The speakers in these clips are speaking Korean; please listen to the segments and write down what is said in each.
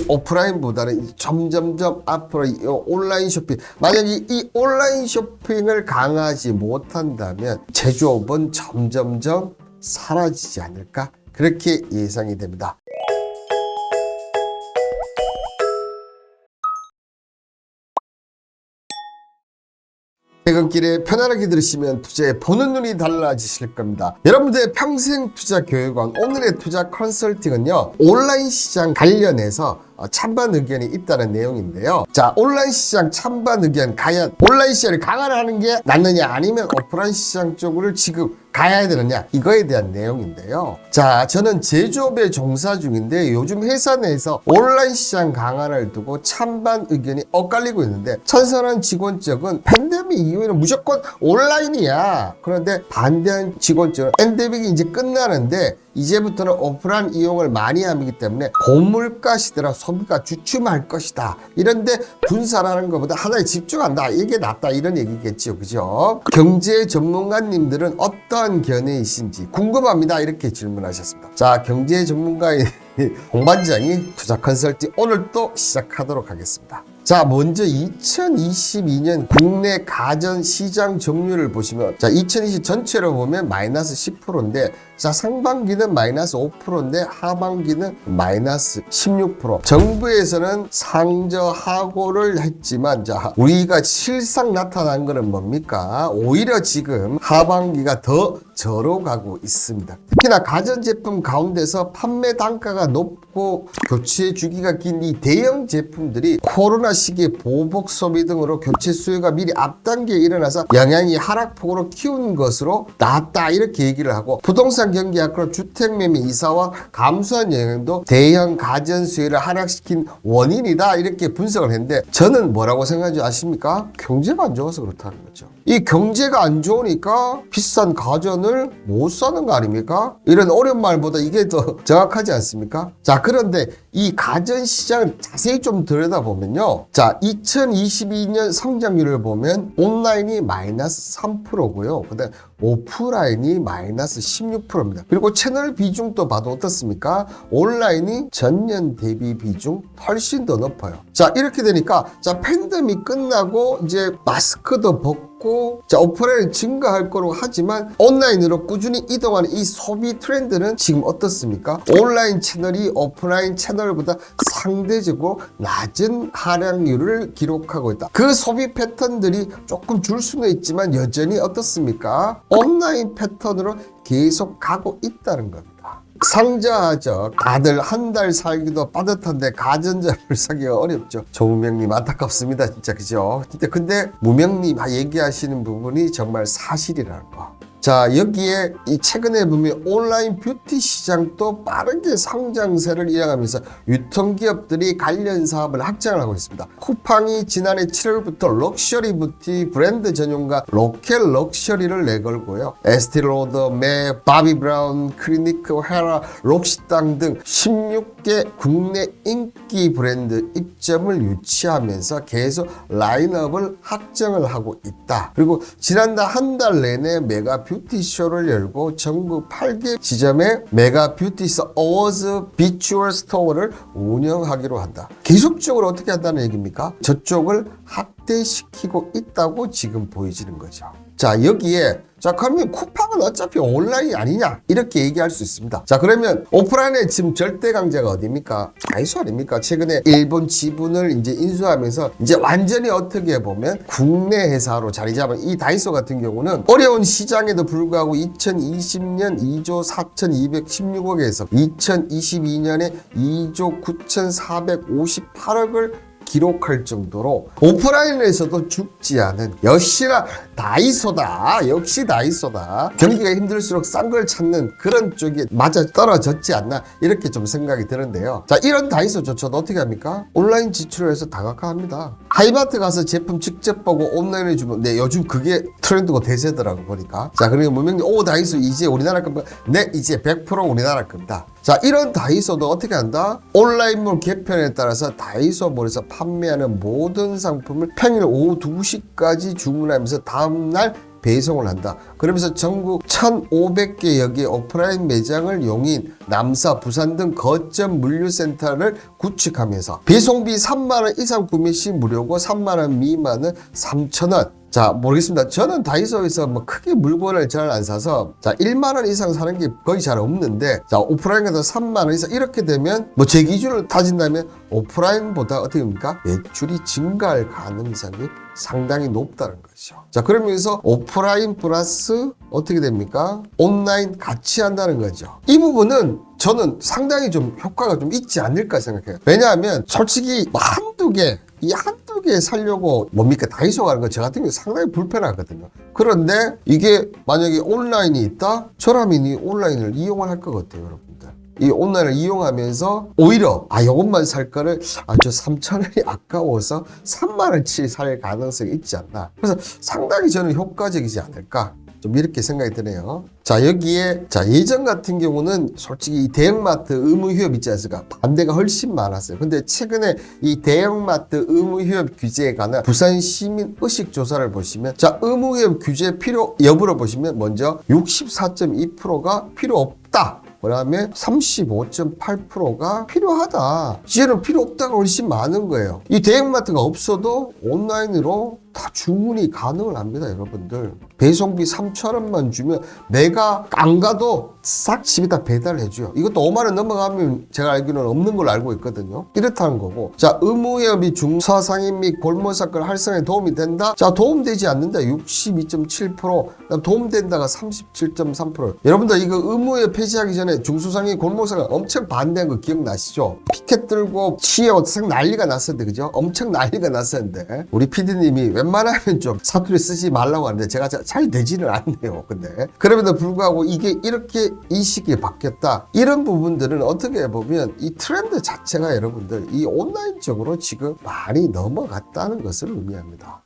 오프라인보다는 점점점 앞으로 이 온라인 쇼핑, 만약에 이 온라인 쇼핑을 강화하지 못한다면 제조업은 점점점 사라지지 않을까? 그렇게 예상이 됩니다. 퇴근길에 편안하게 들으시면 투자에 보는 눈이 달라지실 겁니다. 여러분들의 평생 투자 교육원 오늘의 투자 컨설팅은요, 온라인 시장 관련해서 찬반 의견이 있다는 내용인데요. 자, 온라인 시장 찬반 의견, 과연 온라인 시장을 강화하는 게 낫느냐 아니면 오프라인 시장 쪽으로 지금 가야 되느냐, 이거에 대한 내용인데요. 자, 저는 제조업에 종사 중인데 요즘 회사 내에서 온라인 시장 강화를 두고 찬반 의견이 엇갈리고 있는데, 찬성하는 직원 쪽은 팬데믹 이후에는 무조건 온라인이야. 그런데 반대한 직원 쪽은 팬데믹이 이제 끝나는데 이제부터는 오프라인 이용을 많이 하기 때문에 고물가 시대라 소비가 주춤할 것이다. 이런데 분산하는 것보다 하나에 집중한다. 이게 낫다. 이런 얘기겠죠. 그죠? 경제 전문가님들은 어떠한 견해이신지 궁금합니다. 이렇게 질문하셨습니다. 자, 경제 전문가의 홍반장이 투자 컨설팅 오늘 또 시작하도록 하겠습니다. 자, 먼저 2022년 국내 가전 시장 점유율을 보시면, 자, 2020 전체로 보면 마이너스 10%인데, 자, 상반기는 마이너스 5%인데 하반기는 마이너스 16%. 정부에서는 상저하고를 했지만, 자, 우리가 실상 나타난 거는 뭡니까? 오히려 지금 하반기가 더 저로 가고 있습니다. 특히나 가전제품 가운데서 판매 단가가 높고 교체 주기가 긴 이 대형 제품들이 코로나 시기에 보복 소비 등으로 교체 수요가 미리 앞당겨 일어나서 영향이 하락폭으로 키운 것으로 나왔다. 이렇게 얘기를 하고, 부동산 경기 악화로 주택 매매 이사와 감소한 영향도 대형 가전 수요를 하락시킨 원인이다. 이렇게 분석을 했는데, 저는 뭐라고 생각하지 아십니까? 경제가 안 좋아서 그렇다는 거죠. 이 경제가 안 좋으니까 비싼 가전을 못 사는 거 아닙니까? 이런 어려운 말보다 이게 더 정확하지 않습니까? 자, 그런데 이 가전 시장을 자세히 좀 들여다보면요. 자, 2022년 성장률을 보면 온라인이 마이너스 3%고요. 그다음 오프라인이 마이너스 16%입니다. 그리고 채널 비중도 봐도 어떻습니까? 온라인이 전년 대비 비중 훨씬 더 높아요. 자, 이렇게 되니까, 자, 팬데믹 끝나고 이제 마스크도 벗고, 자, 오프라인이 증가할 거라고 하지만 온라인으로 꾸준히 이동하는 이 소비 트렌드는 지금 어떻습니까? 온라인 채널이 오프라인 채널보다 상대적으로 낮은 하락률을 기록하고 있다. 그 소비 패턴들이 조금 줄 수는 있지만 여전히 어떻습니까? 온라인 패턴으로 계속 가고 있다는 겁니다. 상자죠. 다들 한 달 살기도 빠듯한데 가전제를 사기가 어렵죠. 조무명님 안타깝습니다. 진짜, 그죠? 근데 무명님 얘기하시는 부분이 정말 사실이라는 거. 자, 여기에 이 최근에 보면 온라인 뷰티 시장도 빠르게 상장세를 이어가면서 유통기업들이 관련 사업을 확장을 하고 있습니다. 쿠팡이 지난해 7월부터 럭셔리 뷰티 브랜드 전용과 로켓 럭셔리를 내걸고요. 에스티로더, 맥, 바비 브라운, 클리니크, 헤라, 록시땅 등 16개 국내 인기 브랜드 입점을 유치하면서 계속 라인업을 확정을 하고 있다. 그리고 지난달 한 달 내내 메가 뷰티쇼를 열고 전국 8개 지점에 메가 뷰티스 어워즈 비추얼 스토어를 운영하기로 한다. 계속적으로 어떻게 한다는 얘기입니까? 저쪽을 확대시키고 있다고 지금 보여지는 거죠. 자, 여기에, 자, 그러면 쿠팡은 어차피 온라인이 아니냐? 이렇게 얘기할 수 있습니다. 자, 그러면 오프라인의 지금 절대 강자가 어디입니까? 다이소 아닙니까? 최근에 일본 지분을 이제 인수하면서 이제 완전히 어떻게 보면 국내 회사로 자리 잡은 이 다이소 같은 경우는 어려운 시장에도 불구하고 2020년 2조 4,216억에서 2022년에 2조 9,458억을 기록할 정도로 오프라인에서도 죽지 않은, 역시나 다이소다. 역시 다이소다. 경기가 힘들수록 싼 걸 찾는 그런 쪽에 맞아 떨어졌지 않나, 이렇게 좀 생각이 드는데요. 자, 이런 다이소조차도 어떻게 합니까? 온라인 지출을 해서 다각화합니다. 하이마트 가서 제품 직접 보고 온라인에 주면, 네, 요즘 그게 트렌드고 대세더라고 보니까. 자, 그리고 무명님, 오, 다이소 이제 우리나라 겁니다. 네, 이제 100% 우리나라 겁니다. 자, 이런 다이소도 어떻게 한다? 온라인몰 개편에 따라서 다이소몰에서 판매하는 모든 상품을 평일 오후 2시까지 주문하면서 다음날 배송을 한다. 그러면서 전국 1,500개 여기 오프라인 매장을 용인, 남사, 부산 등 거점 물류센터를 구축하면서 배송비 3만 원 이상 구매 시 무료고 3만 원 미만은 3,000원. 자, 모르겠습니다. 저는 다이소에서 뭐 크게 물건을 잘 안 사서, 자, 1만 원 이상 사는 게 거의 잘 없는데, 자, 오프라인에서 3만 원 이상 이렇게 되면 뭐 제 기준을 따진다면 오프라인보다 어떻게 됩니까? 매출이 증가할 가능성이 상당히 높다는 거죠. 자, 그러면서 오프라인 플러스 어떻게 됩니까? 온라인 같이 한다는 거죠. 이 부분은 저는 상당히 좀 효과가 좀 있지 않을까 생각해요. 왜냐하면 솔직히 한두 개 살려고 뭡니까? 다이소 가는 거 저 같은 경우에 상당히 불편하거든요. 그런데 이게 만약에 온라인이 있다? 저라면 이 온라인을 이용을 할 것 같아요, 여러분들. 이 온라인을 이용하면서 오히려 요것만 살 거를 저 3,000원이 아까워서 3만 원치 살 가능성이 있지 않나. 그래서 상당히 저는 효과적이지 않을까. 좀 이렇게 생각이 드네요. 자, 여기에 예전 같은 경우는 솔직히 이 대형마트 의무휴업 있지 않습니까? 반대가 훨씬 많았어요. 근데 최근에 이 대형마트 의무휴업 규제에 관한 부산 시민 의식 조사를 보시면, 자, 의무휴업 규제 필요 여부를 보시면 먼저 64.2%가 필요 없다. 그다음에 35.8%가 필요하다. 이제는 필요 없다가 훨씬 많은 거예요. 이 대형마트가 없어도 온라인으로 다 주문이 가능을 합니다, 여러분들. 배송비 3,000원만 주면 내가 안 가도 싹 집에다 배달해줘요. 이것도 5만 원 넘어가면 제가 알기로는 없는 걸로 알고 있거든요. 이렇다는 거고. 자, 의무협이 중소상인 및 골목사건 활성화에 도움이 된다? 자, 도움되지 않는다. 62.7%. 도움된다가 37.3%. 여러분들 이거 의무협 폐지하기 전에 중소상인 골목사건 엄청 반대한 거 기억나시죠? 피켓 들고 시위하고 난리가 났었는데, 그죠? 엄청 난리가 났었는데 우리 PD님이 웬만하면 좀 사투리 쓰지 말라고 하는데 제가 잘 되지는 않네요. 근데 그럼에도 불구하고 이게 이렇게 인식이 바뀌었다. 이런 부분들은 어떻게 보면 이 트렌드 자체가 여러분들 이 온라인적으로 지금 많이 넘어갔다는 것을 의미합니다.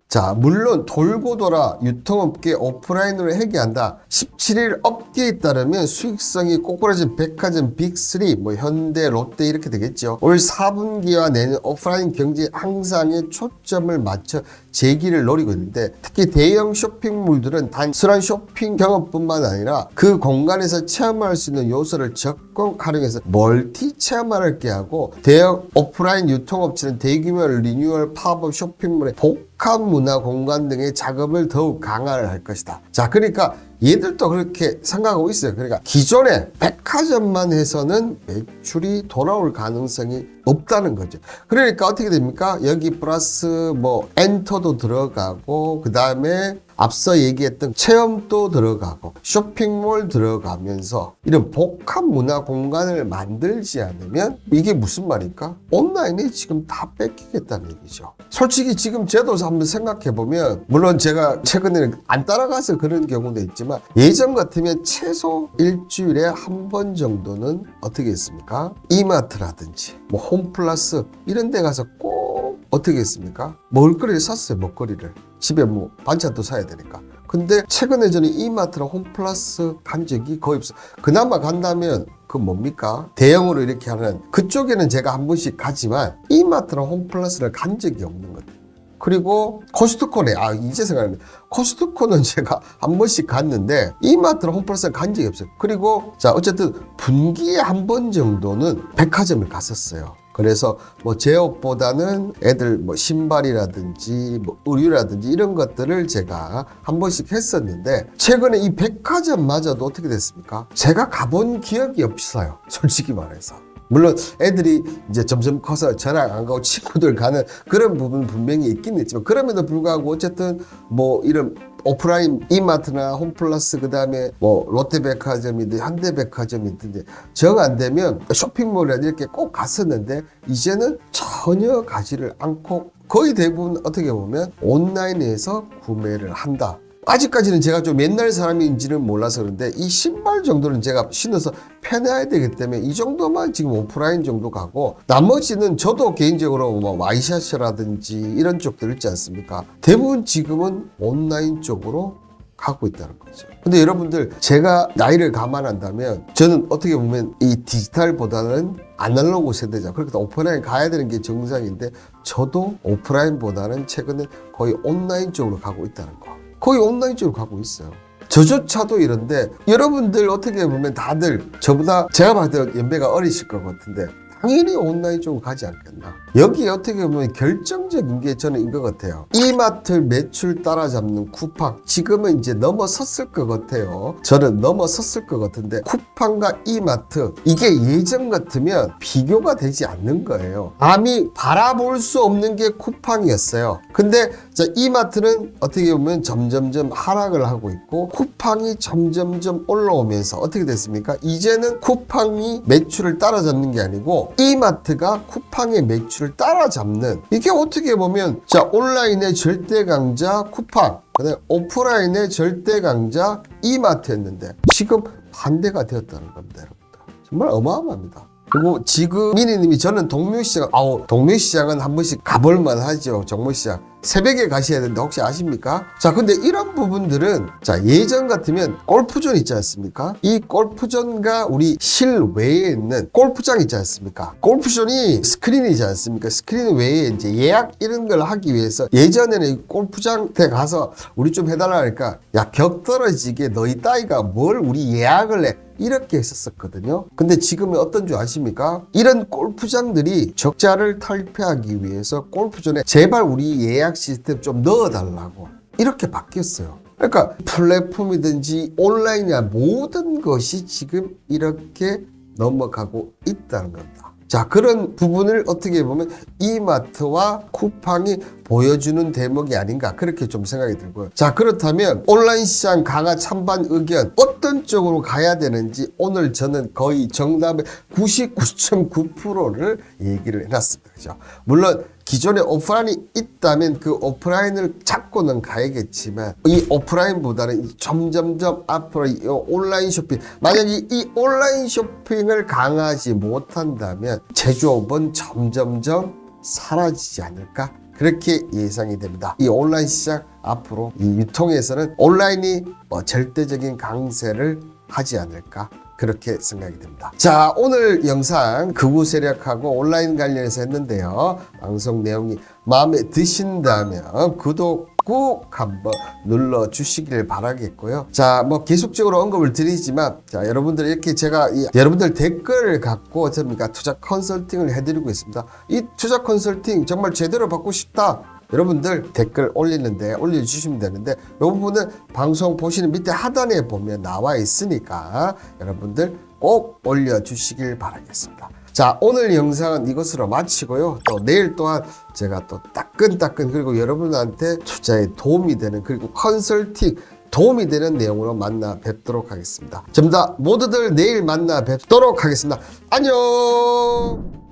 자, 물론 돌고 돌아 유통업계 오프라인으로 해결한다. 17일 업계에 따르면 수익성이 꼬꾸라진 백화점 빅3, 뭐 현대, 롯데 이렇게 되겠죠. 올 4분기와 내년 오프라인 경제 향상에 초점을 맞춰 재기를 노리고 있는데, 특히 대형 쇼핑몰들은 단순한 쇼핑 경험뿐만 아니라 그 공간에서 체험할 수 있는 요소를 적극 활용해서 멀티 체험을 하게 하고, 대형 오프라인 유통업체는 대규모 리뉴얼 팝업 쇼핑몰의 복합 문화 공간 등의 작업을 더욱 강화를 할 것이다. 자, 그러니까 얘들도 그렇게 생각하고 있어요. 그러니까 기존에 백화점만 해서는 매출이 돌아올 가능성이 없다는 거죠. 그러니까 어떻게 됩니까? 여기 플러스 뭐 엔터도 들어가고, 그 다음에 앞서 얘기했던 체험도 들어가고 쇼핑몰 들어가면서 이런 복합 문화 공간을 만들지 않으면 이게 무슨 말일까? 온라인에 지금 다 뺏기겠다는 얘기죠. 솔직히 지금 저도 한번 생각해보면, 물론 제가 최근에는 안 따라가서 그런 경우도 있지만 예전 같으면 최소 일주일에 한 번 정도는 어떻게 했습니까? 이마트라든지 뭐 홈플러스 이런 데 가서 꼭 어떻게 했습니까? 먹을거리를 샀어요. 먹거리를. 집에 뭐 반찬도 사야 되니까. 근데 최근에 저는 이마트나 홈플러스 간 적이 거의 없어요. 그나마 간다면 그 뭡니까? 대형으로 이렇게 하는 그쪽에는 제가 한 번씩 가지만 이마트나 홈플러스를 간 적이 없는 것 같아요. 그리고 코스트코네. 이제 생각나네. 코스트코는 제가 한 번씩 갔는데 이마트나 홈플러스는 간 적이 없어요. 그리고 자, 어쨌든 분기에 한 번 정도는 백화점을 갔었어요. 그래서 뭐 제 옷보다는 애들 뭐 신발이라든지 뭐 의류라든지 이런 것들을 제가 한 번씩 했었는데, 최근에 이 백화점마저도 어떻게 됐습니까? 제가 가본 기억이 없어요. 솔직히 말해서. 물론 애들이 이제 점점 커서 저랑 안 가고 친구들 가는 그런 부분 분명히 있긴 있지만, 그럼에도 불구하고 어쨌든 뭐 이런 오프라인 이마트나 홈플러스, 그 다음에 뭐 롯데백화점이든 현대백화점이든 정 안 되면 쇼핑몰이나 이렇게 꼭 갔었는데, 이제는 전혀 가지를 않고 거의 대부분 어떻게 보면 온라인에서 구매를 한다. 아직까지는 제가 좀 옛날 사람인지는 몰라서 그런데 이 신발 정도는 제가 신어서 편해야 되기 때문에 이 정도만 지금 오프라인 정도 가고, 나머지는 저도 개인적으로 뭐 와이셔츠라든지 이런 쪽들 있지 않습니까? 대부분 지금은 온라인 쪽으로 가고 있다는 거죠. 근데 여러분들 제가 나이를 감안한다면 저는 어떻게 보면 이 디지털보다는 아날로그 세대자. 그렇게 오프라인 가야 되는 게 정상인데 저도 오프라인보다는 최근에 거의 온라인 쪽으로 가고 있다는 거. 거의 온라인 쪽으로 가고 있어요. 저조차도 이런데 여러분들 어떻게 보면 다들 저보다 제가 봤을 때 연배가 어리실 것 같은데 당연히 온라인 쪽으로 가지 않겠나. 여기에 어떻게 보면 결정적인 게 저는 이거 같아요. 이마트 매출 따라잡는 쿠팡 지금은 이제 넘어섰을 것 같아요. 저는 넘어섰을 것 같은데 쿠팡과 이마트 이게 예전 같으면 비교가 되지 않는 거예요. 감히 바라볼 수 없는 게 쿠팡이었어요. 근데 이마트는 어떻게 보면 점점점 하락을 하고 있고 쿠팡이 점점점 올라오면서 어떻게 됐습니까? 이제는 쿠팡이 매출을 따라잡는 게 아니고 이마트가 쿠팡의 매출을 따라잡는, 이게 어떻게 보면 온라인의 절대 강자 쿠팡, 그다음에 오프라인의 절대 강자 이마트였는데 지금 반대가 되었다는 겁니다. 여러분들 정말 어마어마합니다. 그리고 지금 미니님이 저는 동묘시장, 동묘시장은 한 번씩 가볼만 하죠. 정모시장 새벽에 가셔야 되는데 혹시 아십니까? 자, 근데 이런 부분들은 예전 같으면 골프존 있지 않습니까? 이 골프존과 우리 실외에 있는 골프장 있지 않습니까? 골프존이 스크린이지 않습니까? 스크린 외에 이제 예약 이런 걸 하기 위해서 예전에는 이 골프장에 가서 우리 좀 해달라 하니까 야, 격 떨어지게 너희 따위가 뭘 우리 예약을 해. 이렇게 했었거든요. 근데 지금은 어떤 줄 아십니까? 이런 골프장들이 적자를 탈피하기 위해서 골프존에 제발 우리 예약 시스템 좀 넣어달라고 이렇게 바뀌었어요. 그러니까 플랫폼이든지 온라인이나 모든 것이 지금 이렇게 넘어가고 있다는 겁니다. 자, 그런 부분을 어떻게 보면 이마트와 쿠팡이 보여주는 대목이 아닌가 그렇게 좀 생각이 들고요. 자, 그렇다면 온라인 시장 강화 찬반 의견 어떤 쪽으로 가야 되는지 오늘 저는 거의 정답의 99.9%를 얘기를 해놨습니다. 그죠? 물론 기존에 오프라인이 있다면 그 오프라인을 잡고는 가야겠지만 이 오프라인보다는 점점점 앞으로 이 온라인 쇼핑, 만약에 이 온라인 쇼핑을 강화하지 못한다면 제조업은 점점점 사라지지 않을까? 그렇게 예상이 됩니다. 이 온라인 시장 앞으로 이 유통에서는 온라인이 절대적인 강세를 하지 않을까? 그렇게 생각이 됩니다. 자, 오늘 영상 극우 세력하고 온라인 관련해서 했는데요. 방송 내용이 마음에 드신다면 구독 꼭 한번 눌러주시길 바라겠고요. 자, 계속적으로 언급을 드리지만, 자, 여러분들 이렇게 제가 여러분들 댓글을 갖고 저희가 투자 컨설팅을 해드리고 있습니다. 이 투자 컨설팅 정말 제대로 받고 싶다. 여러분들 댓글 올려주시면 되는데 이 부분은 방송 보시는 밑에 하단에 보면 나와 있으니까 여러분들 꼭 올려주시길 바라겠습니다. 자, 오늘 영상은 이것으로 마치고요. 또 내일 또한 제가 또 따끈따끈 그리고 여러분한테 투자에 도움이 되는 그리고 컨설팅 도움이 되는 내용으로 만나 뵙도록 하겠습니다. 전부 다 모두들 내일 만나 뵙도록 하겠습니다. 안녕.